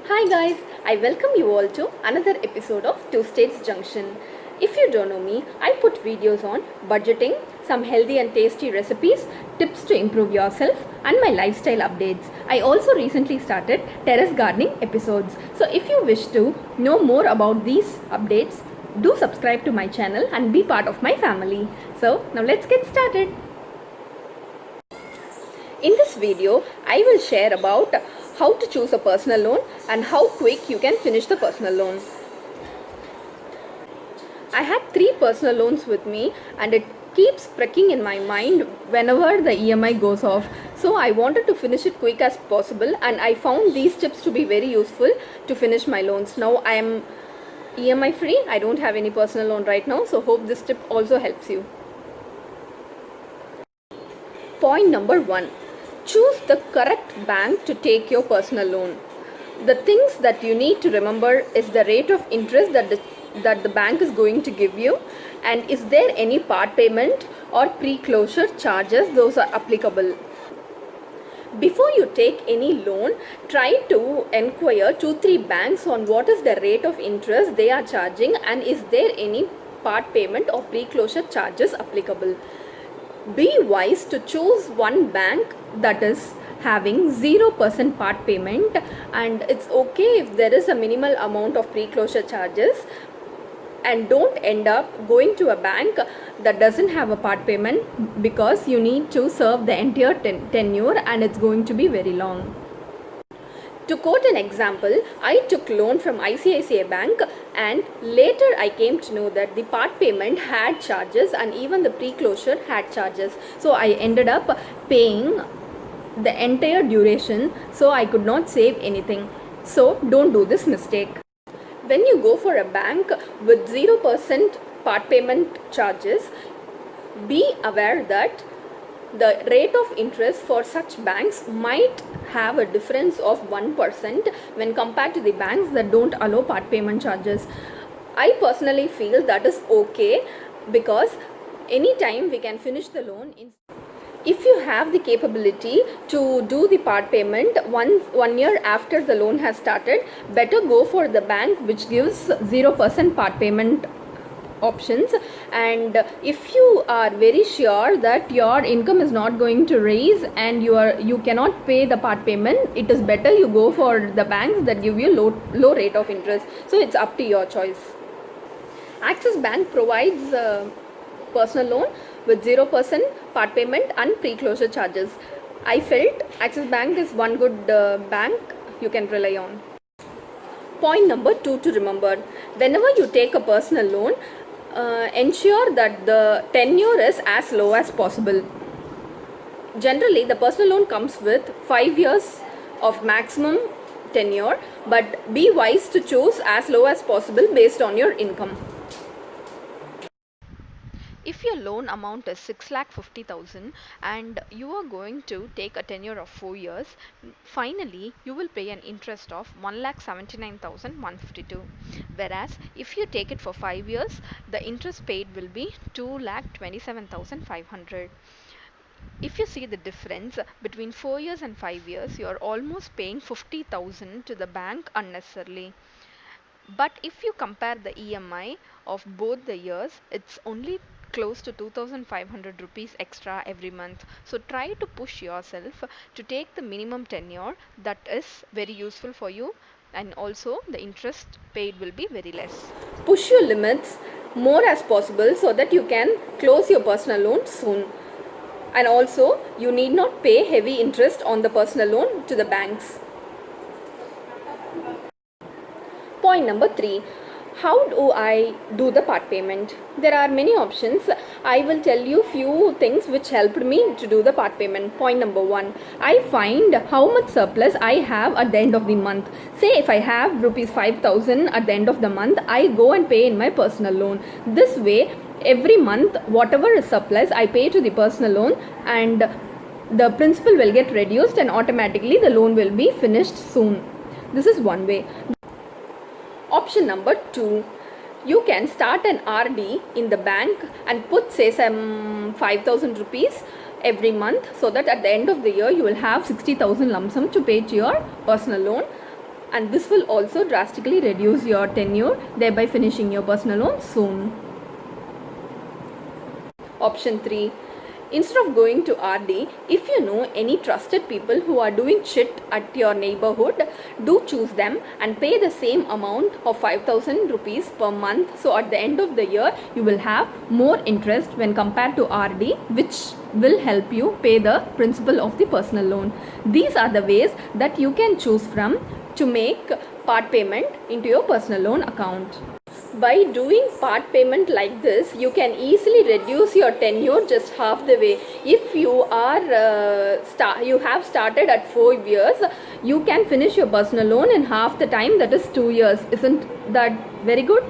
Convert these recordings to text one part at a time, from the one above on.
Hi guys, I welcome you all to another episode of Two States Junction. If you don't know me, I put videos on budgeting, some healthy and tasty recipes, tips to improve yourself, and my lifestyle updates. I also recently started terrace gardening episodes. So if you wish to know more about these updates, do subscribe to my channel and be part of my family. So now let's get started. In this video, I will share about how to choose a personal loan and how quick you can finish the personal loan. I had 3 personal loans with me and it keeps pricking in my mind whenever the EMI goes off. So I wanted to finish it quick as possible and I found these tips to be very useful to finish my loans. Now I am EMI free. I don't have any personal loan right now, so hope this tip also helps you. Point number 1. Choose the correct bank to take your personal loan. The things that you need to remember is the rate of interest that the bank is going to give you, and is there any part payment or pre-closure charges those are applicable. Before you take any loan, try to inquire 2-3 banks on what is the rate of interest they are charging and is there any part payment or pre-closure charges applicable. Be wise to choose one bank that is having 0% part payment, and it's okay if there is a minimal amount of pre-closure charges, and don't end up going to a bank that doesn't have a part payment because you need to serve the entire tenure and it's going to be very long. To quote an example, I took loan from ICICI Bank and later I came to know that the part payment had charges and even the pre-closure had charges. So I ended up paying the entire duration, so I could not save anything. So don't do this mistake. When you go for a bank with 0% part payment charges, be aware that the rate of interest for such banks might have a difference of 1% when compared to the banks that don't allow part payment charges. I personally feel that is okay because anytime we can finish the loan. If you have the capability to do the part payment one year after the loan has started, better go for the bank which gives 0% part payment options. And if you are very sure that your income is not going to raise and you cannot pay the part payment, it is better you go for the banks that give you low rate of interest. So it's up to your choice. Axis Bank provides personal loan with 0% part payment and pre-closure charges. I felt Axis Bank is one good bank you can rely on. Point number 2 to remember: whenever you take a personal loan, ensure that the tenure is as low as possible. Generally, the personal loan comes with 5 years of maximum tenure, but be wise to choose as low as possible based on your income. If your loan amount is 6,50,000 and you are going to take a tenure of 4 years, finally you will pay an interest of 1,79,152. Whereas if you take it for 5 years, the interest paid will be 2,27,500. If you see the difference between 4 years and 5 years, you are almost paying 50,000 to the bank unnecessarily. But if you compare the EMI of both the years, it's only close to 2,500 rupees extra every month. So try to push yourself to take the minimum tenure that is very useful for you, and also the interest paid will be very less. Push your limits more as possible so that you can close your personal loan soon. And also you need not pay heavy interest on the personal loan to the banks. Point number 3. How do I do the part payment? There are many options. I will tell you few things which helped me to do the part payment. Point number 1. I find how much surplus I have at the end of the month. Say if I have rupees 5,000 at the end of the month, I go and pay in my personal loan. This way, every month, whatever is surplus, I pay to the personal loan and the principal will get reduced and automatically the loan will be finished soon. This is one way. Option number 2, you can start an RD in the bank and put say some 5,000 rupees every month, so that at the end of the year you will have 60,000 lump sum to pay to your personal loan, and this will also drastically reduce your tenure, thereby finishing your personal loan soon. Option 3. Instead of going to RD, if you know any trusted people who are doing shit at your neighborhood, do choose them and pay the same amount of 5,000 rupees per month. So at the end of the year, you will have more interest when compared to RD, which will help you pay the principal of the personal loan. These are the ways that you can choose from to make part payment into your personal loan account. By doing part payment like this, you can easily reduce your tenure just half the way. If you are you have started at 4 years, you can finish your personal loan in half the time, that is 2 years. Isn't that very good?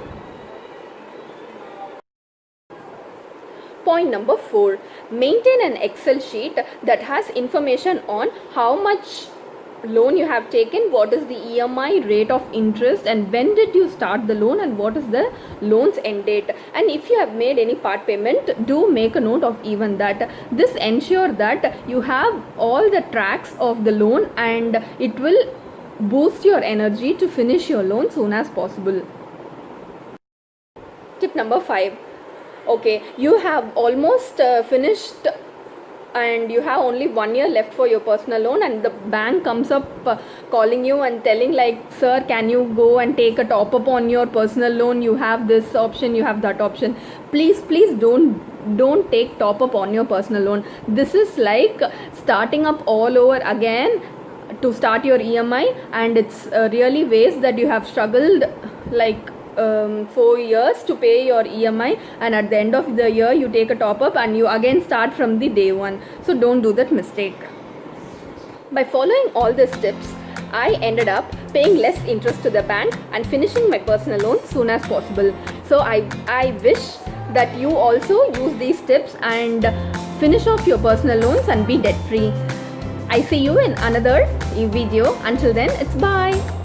Point number 4. Maintain an Excel sheet that has information on how much loan you have taken, what is the EMI, rate of interest, and when did you start the loan, and what is the loan's end date. And if you have made any part payment, do make a note of even that. This ensure that you have all the tracks of the loan, and it will boost your energy to finish your loan soon as possible. Tip number 5. Okay, you have almost finished and you have only 1 year left for your personal loan, and the bank comes up calling you and telling like, sir, can you go and take a top up on your personal loan, you have this option, you have that option. Please don't take top up on your personal loan. This is like starting up all over again to start your EMI, and it's really waste that you have struggled like 4 years to pay your EMI, and at the end of the year you take a top up and you again start from the day one. So don't do that mistake. By following all these tips, I ended up paying less interest to the bank and finishing my personal loan soon as possible. So I wish that you also use these tips and finish off your personal loans and be debt free. I see you in another video. Until then, it's bye.